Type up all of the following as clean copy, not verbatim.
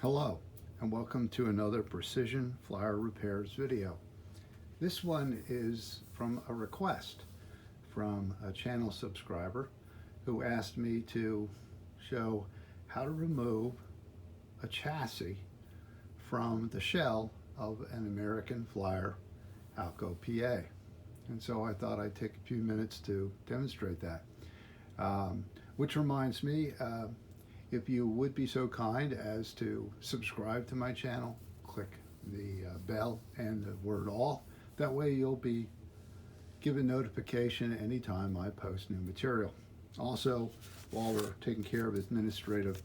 Hello and welcome to another Precision Flyer Repairs video. This one is from a request from a channel subscriber who asked me to show how to remove a chassis from the shell of an American Flyer Alco PA. And so I thought I'd take a few minutes to demonstrate that. Which reminds me, if you would be so kind as to subscribe to my channel, click the bell and the word all. That way you'll be given notification anytime I post new material. Also, while we're taking care of administrative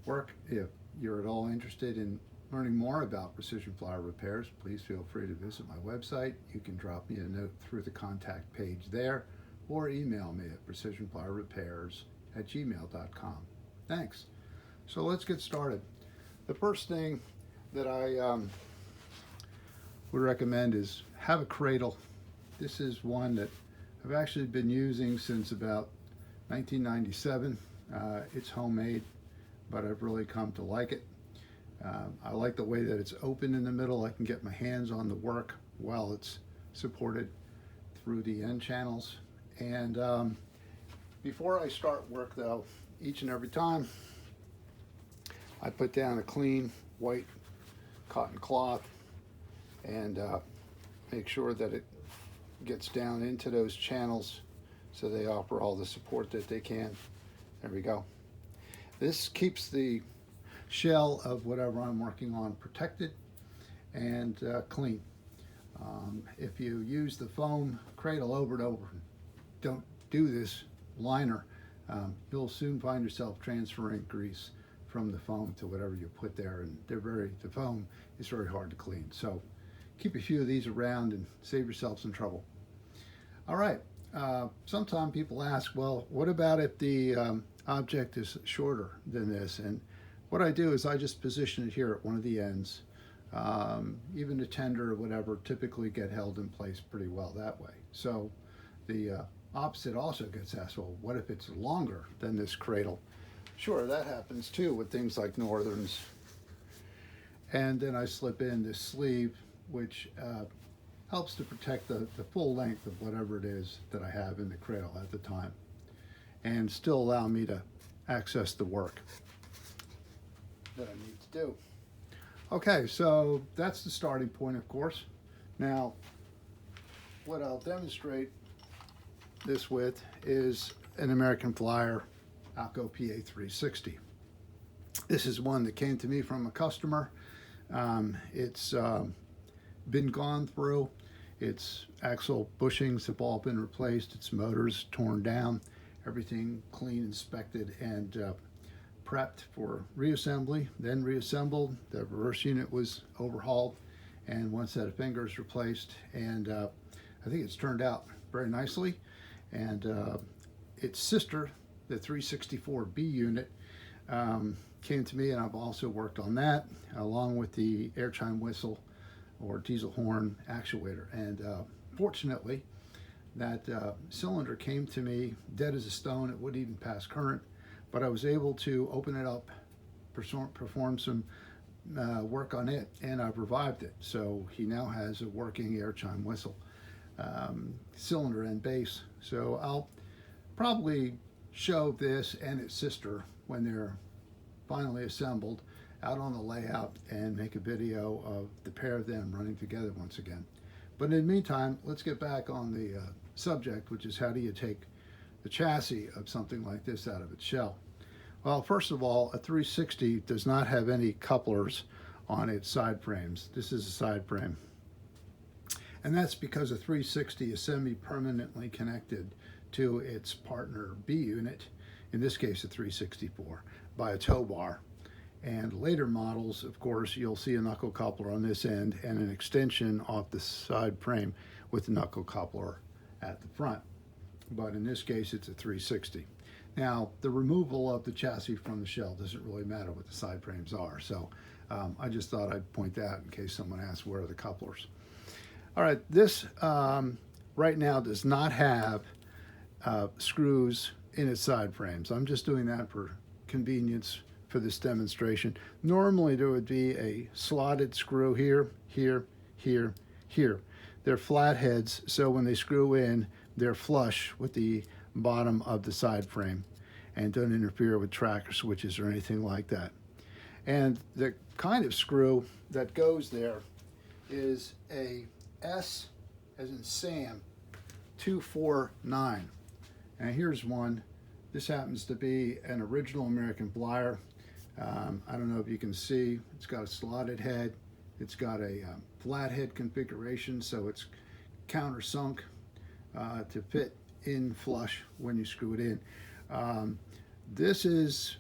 work, if you're at all interested in learning more about precision flyer repairs, please feel free to visit my website. You can drop me a note through the contact page there or email me at precisionflyerrepairs@gmail.com. Thanks. So let's get started. The first thing that I would recommend is have a cradle. This is one that I've actually been using since about 1997. It's homemade, but I've really come to like it. I like the way that it's open in the middle. I can get my hands on the work while it's supported through the end channels. And before I start work though, each and every time, I put down a clean white cotton cloth and make sure that it gets down into those channels so they offer all the support that they can. There we go. This keeps the shell of whatever I'm working on protected and clean. If you use the foam cradle over and over, don't do this liner, you'll soon find yourself transferring grease from the foam to whatever you put there, and the foam is very hard to clean. So keep a few of these around and save yourself some trouble. All right, sometimes people ask, well, what about if the object is shorter than this? And what I do is I just position it here at one of the ends. Even the tender or whatever typically get held in place pretty well that way. So the opposite also gets asked, well, what if it's longer than this cradle? Sure, that happens too with things like northerns. And then I slip in this sleeve, which helps to protect the full length of whatever it is that I have in the cradle at the time, and still allow me to access the work that I need to do. Okay, so that's the starting point, of course. Now, what I'll demonstrate this with is an American Flyer Alco PA 360. This is one that came to me from a customer. It's been gone through. Its axle bushings have all been replaced. Its motors torn down. Everything clean, inspected, and prepped for reassembly, then reassembled. The reverse unit was overhauled and one set of fingers replaced, and I think it's turned out very nicely. And its sister, the 364B unit, came to me, and I've also worked on that along with the air chime whistle or diesel horn actuator. And fortunately, that cylinder came to me dead as a stone. It wouldn't even pass current, but I was able to open it up, perform some work on it, and I've revived it. So he now has a working air chime whistle cylinder and base. So I'll probably show this and its sister when they're finally assembled out on the layout and make a video of the pair of them running together once again. But in the meantime, let's get back on the subject, which is how do you take the chassis of something like this out of its shell? Well, first of all, a 360 does not have any couplers on its side frames. This is a side frame. And that's because a 360 is semi-permanently connected to its partner B unit, in this case a 364, by a tow bar. And later models, of course, you'll see a knuckle coupler on this end and an extension off the side frame with the knuckle coupler at the front. But in this case, it's a 360. Now, the removal of the chassis from the shell doesn't really matter what the side frames are. So I just thought I'd point that out in case someone asks where are the couplers. All right, this right now does not have screws in its side frames. I'm just doing that for convenience for this demonstration. Normally there would be a slotted screw here, here, here, here. They're flat heads, so when they screw in, they're flush with the bottom of the side frame and don't interfere with tracker switches or anything like that. And the kind of screw that goes there is a S as in Sam 249. And here's one. This happens to be an original American plier. I don't know if you can see, it's got a slotted head. It's got a flathead configuration, so it's countersunk to fit in flush when you screw it in. This is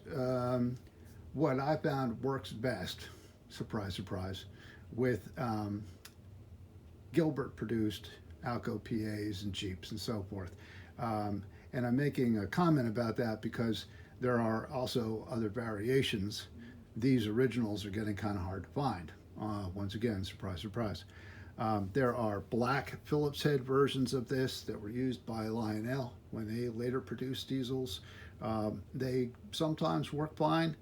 what I found works best, surprise, surprise, with Gilbert produced Alco PAs and Jeeps and so forth. And I'm making a comment about that because there are also other variations. These originals are getting kind of hard to find. Once again, surprise, surprise. There are black Phillips head versions of this that were used by Lionel when they later produced diesels. They sometimes work fine.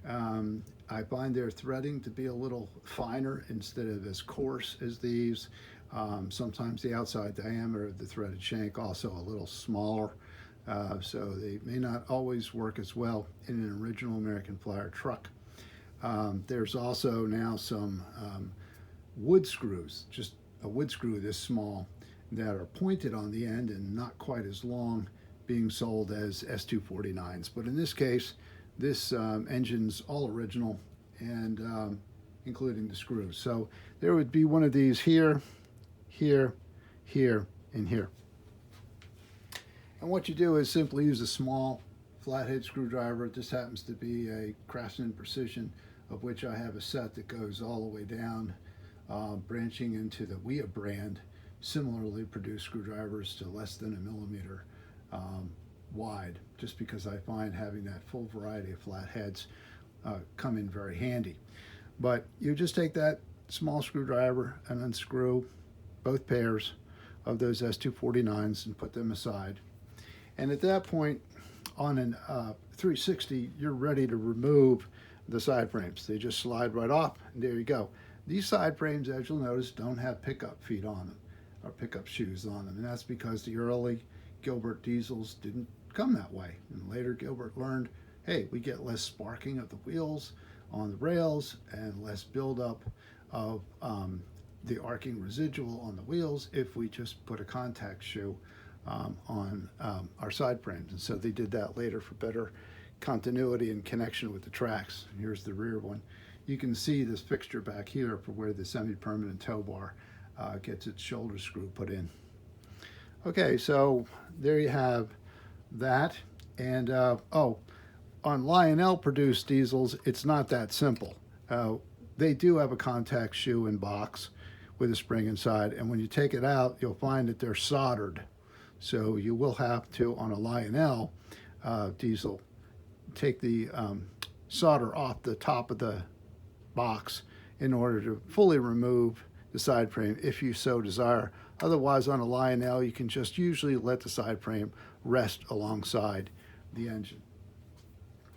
I find their threading to be a little finer instead of as coarse as these. Sometimes the outside diameter of the threaded shank also a little smaller. So they may not always work as well in an original American plier truck. There's also now some wood screws, just a wood screw this small, that are pointed on the end and not quite as long, being sold as S249s. But in this case, this engine's all original, and including the screws. So there would be one of these here, here, here, and here. And what you do is simply use a small flathead screwdriver. This happens to be a Craftsman Precision, of which I have a set that goes all the way down, branching into the WIA brand, similarly produced screwdrivers to less than 1 millimeter wide, just because I find having that full variety of flat heads come in very handy. But you just take that small screwdriver and unscrew both pairs of those S249s and put them aside. And at that point, on an 360, you're ready to remove the side frames. They just slide right off, and there you go. These side frames, as you'll notice, don't have pickup feet on them, or pickup shoes on them, and that's because the early Gilbert diesels didn't come that way. And later Gilbert learned, hey, we get less sparking of the wheels on the rails and less buildup of the arcing residual on the wheels if we just put a contact shoe on our side frames. And so they did that later for better continuity and connection with the tracks. Here's the rear one. You can see this fixture back here for where the semi-permanent tow bar gets its shoulder screw put in. Okay, so there you have that. And oh, on Lionel produced diesels, it's not that simple. They do have a contact shoe in box with a spring inside, and when you take it out, you'll find that they're soldered. So you will have to, on a Lionel diesel, take the solder off the top of the box in order to fully remove the side frame if you so desire. Otherwise, on a Lionel, you can just usually let the side frame rest alongside the engine.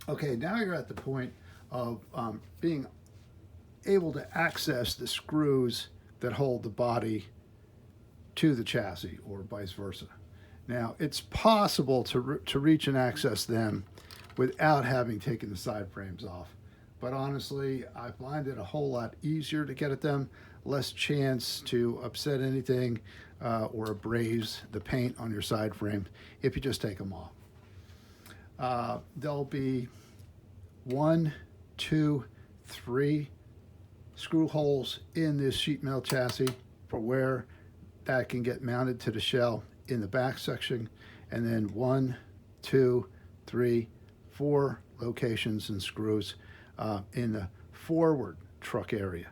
Okay, now you're at the point of being able to access the screws that hold the body to the chassis, or vice versa. Now, it's possible to reach and access them without having taken the side frames off. But honestly, I find it a whole lot easier to get at them, less chance to upset anything or abrase the paint on your side frame if you just take them off. There'll be 1, 2, 3 screw holes in this sheet metal chassis for where that can get mounted to the shell in the back section, and then 1, 2, 3, 4 locations and screws in the forward truck area.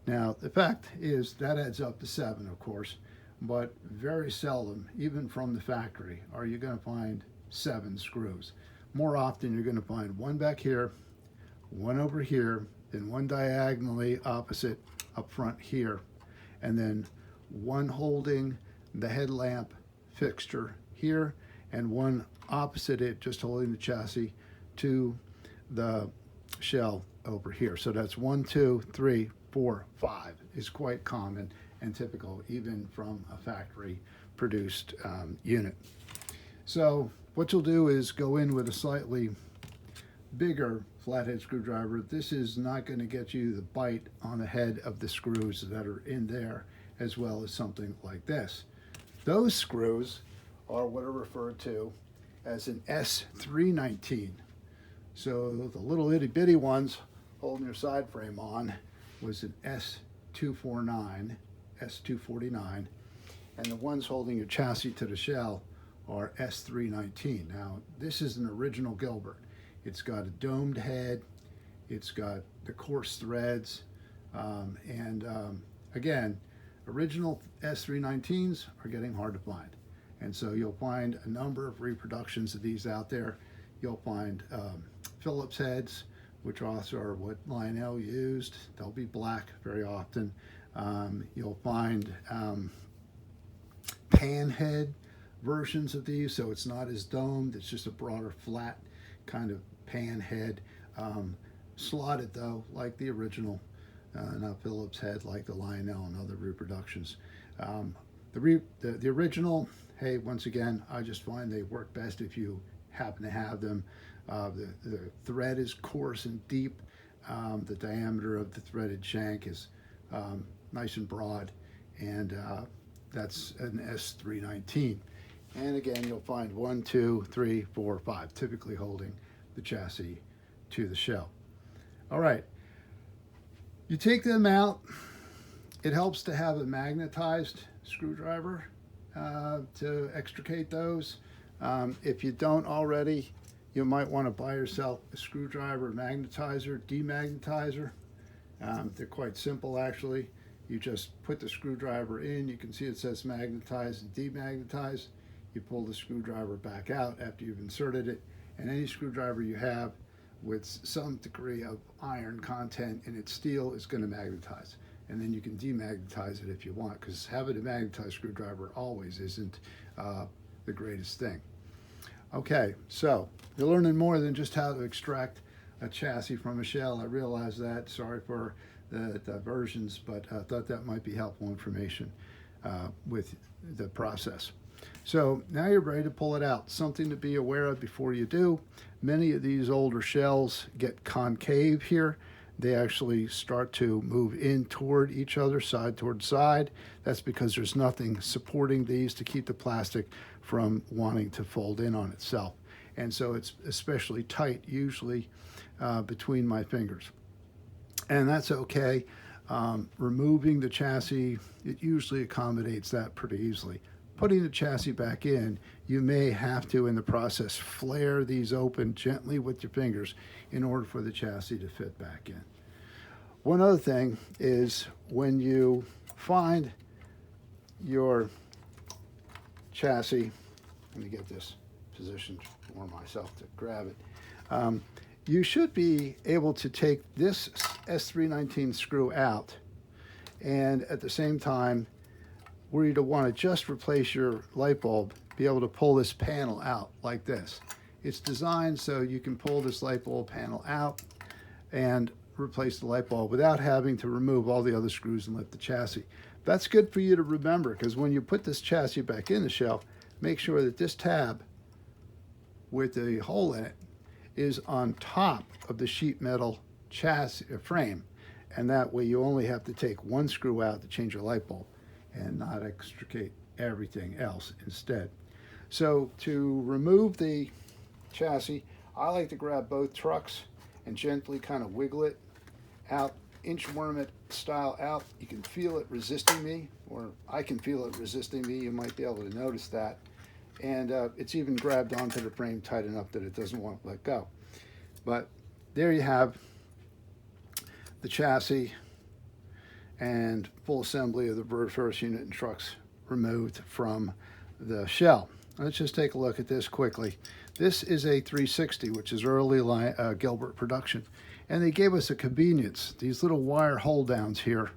Now, the fact is that adds up to 7, of course, but very seldom, even from the factory, are you going to find 7 screws. More often, you're going to find 1 back here, 1 over here, then 1 diagonally opposite up front here, and then 1 holding the headlamp fixture here, and 1 opposite it, just holding the chassis to the shell over here. So that's 1, 2, 3, 4, 5 is quite common and typical even from a factory produced unit. So what you'll do is go in with a slightly bigger flathead screwdriver. This is not going to get you the bite on the head of the screws that are in there, as well as something like this. Those screws are what are referred to as an S319. So the little itty bitty ones holding your side frame on was an S249, S249, and the ones holding your chassis to the shell are S319. Now this is an original Gilbert. It's got a domed head, it's got the coarse threads, again, original S319s are getting hard to find. And so you'll find a number of reproductions of these out there. You'll find Phillips heads, which also are what Lionel used. They'll be black very often. You'll find pan head versions of these, so it's not as domed, it's just a broader flat kind of pan head, slotted though like the original, not Phillips head like the Lionel and other reproductions. The original, hey, once again, I just find they work best if you happen to have them. The thread is coarse and deep. The diameter of the threaded shank is nice and broad, and that's an S319. And again, you'll find 1, 2, 3, 4, 5, typically holding the chassis to the shell. All right, you take them out. It helps to have a magnetized screwdriver to extricate those. If you don't already, you might want to buy yourself a screwdriver magnetizer, demagnetizer. They're quite simple actually. You just put the screwdriver in, you can see it says magnetize and demagnetize. You pull the screwdriver back out after you've inserted it, and any screwdriver you have with some degree of iron content in its steel is going to magnetize. And then you can demagnetize it if you want, because having a magnetized screwdriver always isn't the greatest thing. Okay, so you're learning more than just how to extract a chassis from a shell. I realize that. Sorry for the diversions, but I thought that might be helpful information with the process. So now you're ready to pull it out. Something to be aware of before you do. Many of these older shells get concave here. They actually start to move in toward each other, side toward side. That's because there's nothing supporting these to keep the plastic from wanting to fold in on itself. And so it's especially tight, usually between my fingers. And that's okay. Removing the chassis, it usually accommodates that pretty easily. Putting the chassis back in, you may have to, in the process, flare these open gently with your fingers in order for the chassis to fit back in. One other thing is when you find your chassis, let me get this positioned for myself to grab it. You should be able to take this S319 screw out, and at the same time, were you to want to just replace your light bulb, be able to pull this panel out like this. It's designed so you can pull this light bulb panel out and replace the light bulb without having to remove all the other screws and lift the chassis. That's good for you to remember, because when you put this chassis back in the shell, make sure that this tab with the hole in it is on top of the sheet metal chassis frame, and that way you only have to take one screw out to change your light bulb and not extricate everything else instead. So to remove the chassis, I like to grab both trucks and gently kind of wiggle it out, inchworm it style out. You can feel it resisting me, or I can feel it resisting me. You might be able to notice that. And it's even grabbed onto the frame tight enough that it doesn't want to let go. But there you have the chassis and full assembly of the first unit and trucks removed from the shell. Let's just take a look at this quickly. This is a 360, which is early Gilbert production. And they gave us a convenience. These little wire hold downs here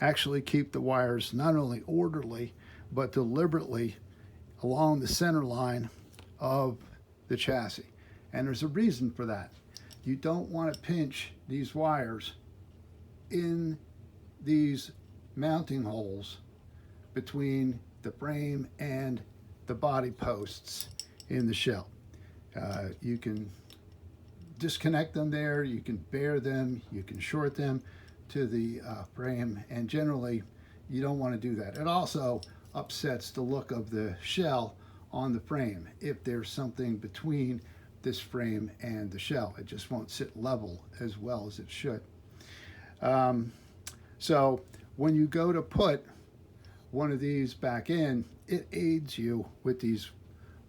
actually keep the wires not only orderly, but deliberately along the center line of the chassis. And there's a reason for that. you don't want to pinch these wires in these mounting holes between the frame and the body posts in the shell. You can disconnect them there, you can bare them, you can short them to the frame, and generally you don't want to do that. It also upsets the look of the shell on the frame if there's something between this frame and the shell. It just won't sit level as well as it should. So when you go to put one of these back in, it aids you with these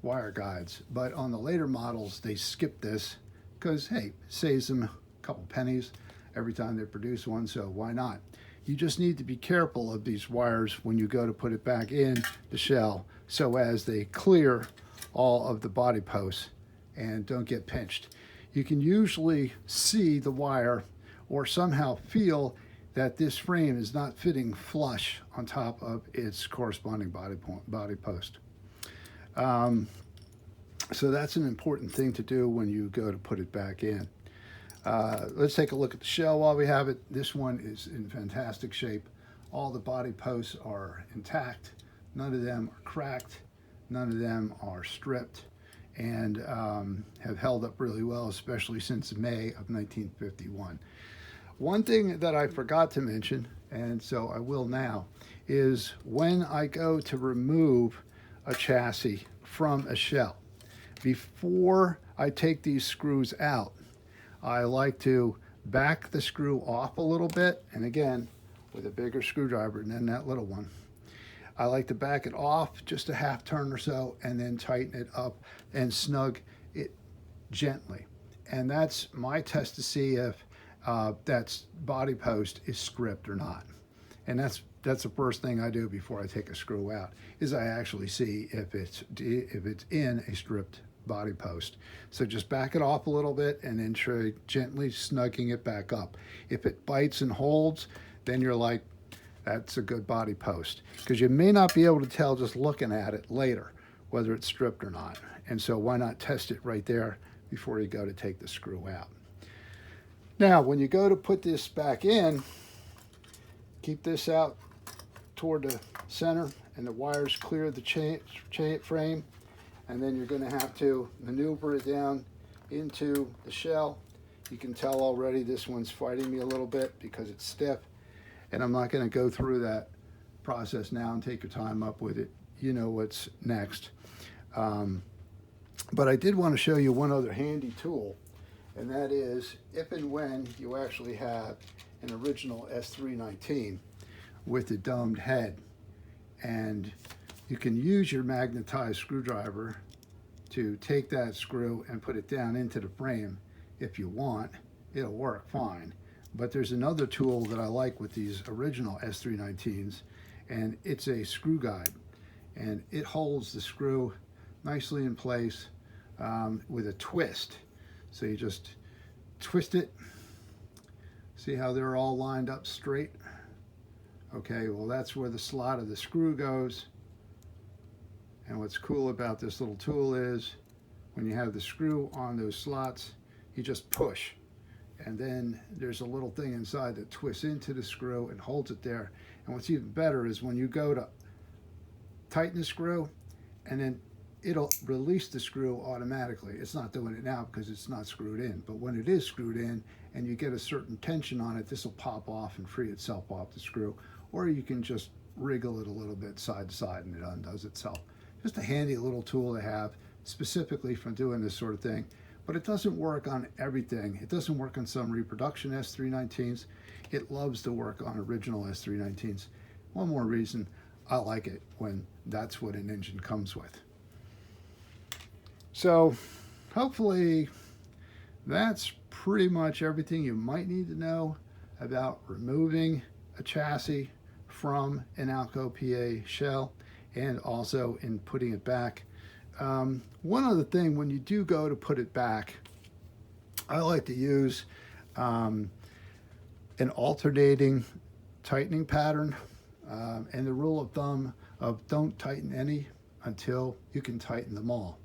wire guides. But on the later models, they skip this because, hey, it saves them a couple pennies every time they produce one, so why not? You just need to be careful of these wires when you go to put it back in the shell so as they clear all of the body posts and don't get pinched. You can usually see the wire or somehow feel that this frame is not fitting flush on top of its corresponding body post. So that's an important thing to do when you go to put it back in. Let's take a look at the shell while we have it. This one is in fantastic shape. All the body posts are intact. None of them are cracked. None of them are stripped, and have held up really well, especially since May of 1951. One thing that I forgot to mention, and so I will now, is when I go to remove a chassis from a shell, before I take these screws out, I like to back the screw off a little bit, and again, with a bigger screwdriver than that little one. I like to back it off just a half turn or so and then tighten it up and snug it gently. And that's my test to see if that body post is stripped or not. And that's the first thing I do before I take a screw out, is I actually see if it's in a stripped body post. So just back it off a little bit and then try gently snugging it back up. If it bites and holds, then you're like, that's a good body post, because you may not be able to tell just looking at it later whether it's stripped or not. And so why not test it right there before you go to take the screw out. Now, when you go to put this back in, keep this out toward the center and the wires clear the chain frame, and then you're going to have to maneuver it down into the shell. You can tell already this one's fighting me a little bit because it's stiff, and I'm not going to go through that process now, and take your time up with it. You know what's next. But I did want to show you one other handy tool, and that is if and when you actually have an original S319 with a domed head, and you can use your magnetized screwdriver to take that screw and put it down into the frame if you want. It'll work fine. But there's another tool that I like with these original S319s, and it's a screw guide, and it holds the screw nicely in place with a twist. So you just twist it. See how they're all lined up straight? Okay, well, that's where the slot of the screw goes. And what's cool about this little tool is when you have the screw on those slots, you just push. And then there's a little thing inside that twists into the screw and holds it there. And what's even better is when you go to tighten the screw, and then it'll release the screw automatically. It's not doing it now because it's not screwed in, but when it is screwed in and you get a certain tension on it, this will pop off and free itself off the screw. Or you can just wriggle it a little bit side to side and it undoes itself. Just a handy little tool to have specifically for doing this sort of thing. But it doesn't work on everything. It doesn't work on some reproduction S319s. It loves to work on original S319s. One more reason I like it when that's what an engine comes with. So hopefully that's pretty much everything you might need to know about removing a chassis from an Alco PA shell, and also in putting it back. One other thing, when you do go to put it back, I like to use an alternating tightening pattern, and the rule of thumb of don't tighten any until you can tighten them all.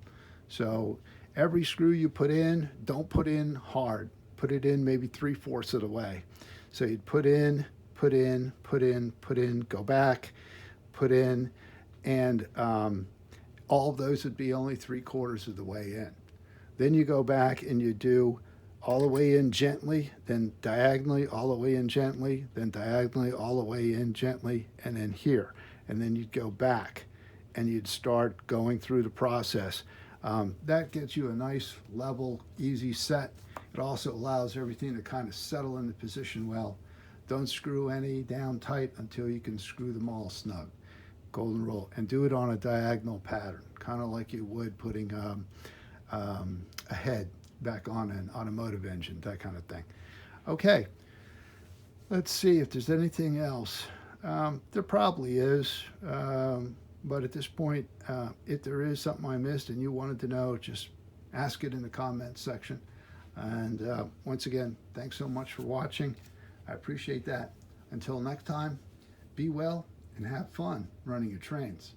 So every screw you put in, don't put in hard. put it in maybe 3/4 of the way. So you'd put in, put in, put in, put in, go back, put in, and all of those would be only 3/4 of the way in. Then you go back and you do all the way in gently, then diagonally, all the way in gently, then diagonally, all the way in gently, and then here. And then you'd go back and you'd start going through the process. That gets you a nice, level, easy set. It also allows everything to kind of settle into position well. Don't screw any down tight until you can screw them all snug. Golden rule. And do it on a diagonal pattern, kind of like you would putting a head back on an automotive engine, that kind of thing. Okay, let's see if there's anything else. There probably is, but at this point, if there is something I missed and you wanted to know, just ask it in the comments section. And once again, thanks so much for watching. I appreciate that. Until next time, be well and have fun running your trains.